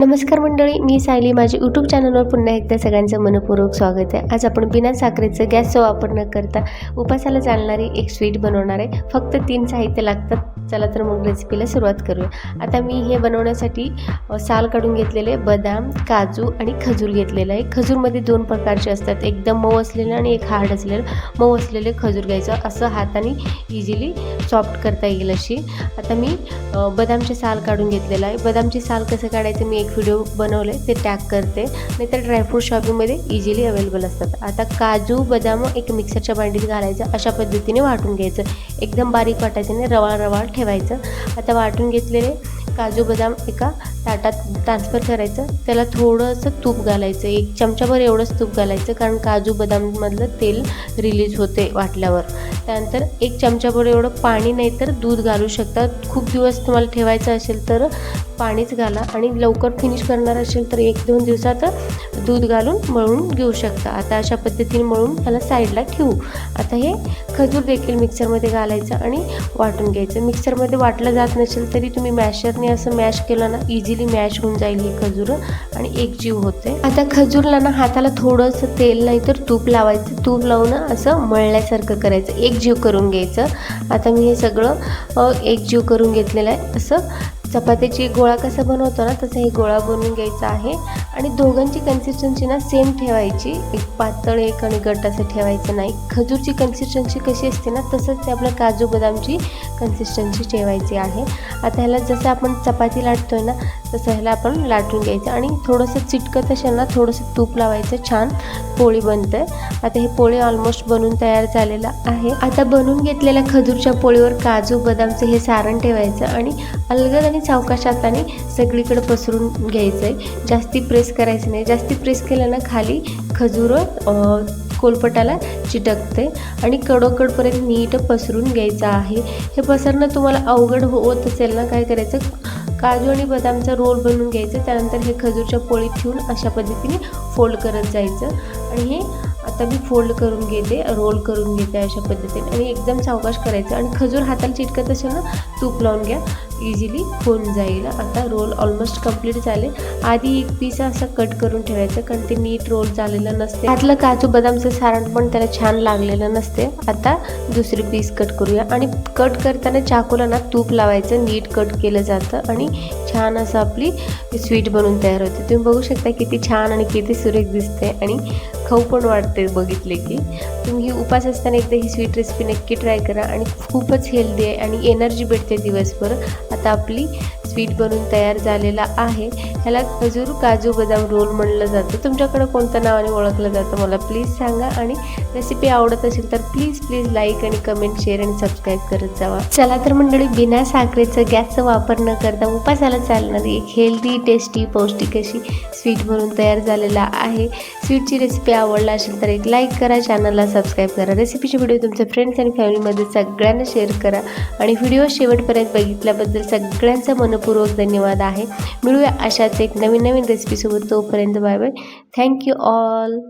नमस्कार मंडळी, मी सायली. माझे यूट्यूब चॅनलवर पुन्हा एकदा सगळ्यांचं मनपूर्वक स्वागत आहे. आज आपण बिना साखरेचं गॅसचा वापर न करता उपासाला चालणारी एक स्वीट बनवणार आहे. फक्त 3 साहित्य लागतात. चला तर मग रेसिपीला सुरुवात करूया. आता मी हे बनवण्यासाठी साल काढून घेतलेले बदाम, काजू आणि खजूर घेतलेलं आहे. खजूरमध्ये 2 प्रकारचे असतात, एकदम मऊ असलेलं आणि एक हार्ड असलेलं. मऊ असलेले खजूर घ्यायचं, असं हाताने इझिली सॉफ्ट करता येईल अशी. आता मी बदामचे साल काढून घेतलेलं आहे. बदामचे साल कसं काढायचं मी एक व्हिडिओ बनवले, ते टॅग करते. नाहीतर ड्रायफ्रूट शॉपिंगमध्ये इझिली अवेलेबल असतात. आता काजू बदाम एक मिक्सरच्या भांडीत घालायचं, अशा पद्धतीने वाटून घ्यायचं. एकदम बारीक वाटायचं नाही, रवाळ ठेवायचं. आता वाटून घेतलेले काजू बदाम एका ताटात ट्रान्सफर करायचं. त्याला थोडंसं तूप घालायचं, 1 चमचाभर एवढंच तूप घालायचं, कारण काजू बदाममधलं तेल रिलीज होते वाटल्यावर. त्यानंतर 1 चमचाभर एवढं पाणी नाही तर दूध घालू शकता. खूप दिवस तुम्हाला ठेवायचं असेल तर पाणीच घाला, आणि लवकर फिनिश करणार असेल तर 1-2 दिवसात दूध घालून मळून घेऊ शकता. आता अशा पद्धतीने मळून त्याला साईडला ठेवू. आता हे खजूर देखील मिक्सरमध्ये घालायचं आणि वाटून घ्यायचं. मिक्सरमध्ये वाटलं जात नसेल तरी तुम्ही मॅशरने असं मॅश केलं ना, इझिली मॅश होऊन जाईल ही खजूर आणि एकजीव होते. आता खजूरला ना हाताला थोडंसं तेल नाही तर तूप लावायचं. तूप लावून असं मळल्यासारखं करायचं, एकजीव करून घ्यायचं. आता मी हे सगळं एकजीव करून घेतलेलं आहे. असं चपातीची गोळा कसा बनवतो ना, तसा हे गोळा बनवून घ्यायचा आहे. आणि दोघांची कन्सिस्टन्सी ना सेम ठेवायची, एक पातळ एक आणि घट्ट असं ठेवायचं नाही. खजूरची कन्सिस्टन्सी कशी असते ना, तसंच ते आपल्या काजू बदामची कन्सिस्टन्सी ठेवायची आहे. आता ह्याला जसं आपण चपाती लाटतोय ना, तसं ह्याला आपण लाटून घ्यायचं आणि थोडंसं चिटकत असेल ना, थोडंसं तूप लावायचं. छान पोळी बनते. आता हे पोळी ऑलमोस्ट बनून तयार झालेलं आहे. आता बनवून घेतलेल्या खजूरच्या पोळीवर काजू बदामचं हे सारण ठेवायचं आणि अलगद आणि सावकाश हाताने सगळीकडे पसरून घ्यायचं आहे. जास्ती प्रेस करायचं नाही. जास्ती प्रेस केलं ना खाली खजूर कोलपटाला चिटकते. आणि कडोकडपर्यंत नीट पसरून घ्यायचं आहे. हे पसरणं तुम्हाला अवघड होत असेल ना, काय करायचं, काजू आणि बदामचा रोल बनवून घ्यायचं. त्यानंतर हे खजूरच्या पोळीत ठेवून अशा पद्धतीने फोल्ड करत जायचं. आणि हे आता मी फोल्ड करून घेते, रोल करून घेते अशा पद्धतीने, आणि एकदम सावकाश करायचं. आणि खजूर हाताला चिटकत असेल ना, तूप लावून घ्या, इझिली होऊन जाईल. आता रोल ऑलमोस्ट कंप्लीट झाले. आधी एक पीस असं कट करून ठेवायचं, कारण ते नीट रोल झालेलं नसते. आतलं काजू बदामचं सारण पण त्याला छान लागलेलं नसते. आता दुसरी पीस कट करूया. आणि कट करताना चाकूला ना तूप लावायचं, नीट कट केलं जातं आणि छान असं आपली स्वीट बनून तयार होते. तुम्ही बघू शकता किती छान आणि किती सुरेख दिसते, आणि खाऊ पण वाटते बघितले की. तुम्ही ही उपास असताना एकदा ही स्वीट रेसिपी नक्की ट्राय करा, आणि खूपच हेल्दी आहे आणि एनर्जी भेटते दिवसभर. आता आपली स्वीट बनून तयार झालेला आहे. ह्याला खजूर काजू बदाम रोल म्हणलं जातं. तुमच्याकडं कोणत्या नावाने ओळखलं जातं मला प्लीज सांगा. आणि रेसिपी आवडत असेल तर प्लीज लाईक आणि कमेंट, शेअर आणि सबस्क्राईब करत जावा. चला तर मंडळी, बिना साखरेचं गॅसचा वापर न करता उपासाला चालणारी एक हेल्दी, टेस्टी, पौष्टिक अशी स्वीट बनून तयार झालेला आहे. स्वीटची रेसिपी आवडला असेल तर एक लाईक करा, चॅनलला सबस्क्राईब करा. रेसिपीचे व्हिडिओ तुमच्या फ्रेंड्स आणि फॅमिलीमध्ये सगळ्यांना शेअर करा. आणि व्हिडिओ शेवटपर्यंत बघितल्याबद्दल सगळ्यांचा मनपूर्वक धन्यवाद आहे. मिळूया अशाच एक नवीन रेसिपीसोबत. तोपर्यंत बाय बाय. Thank you all.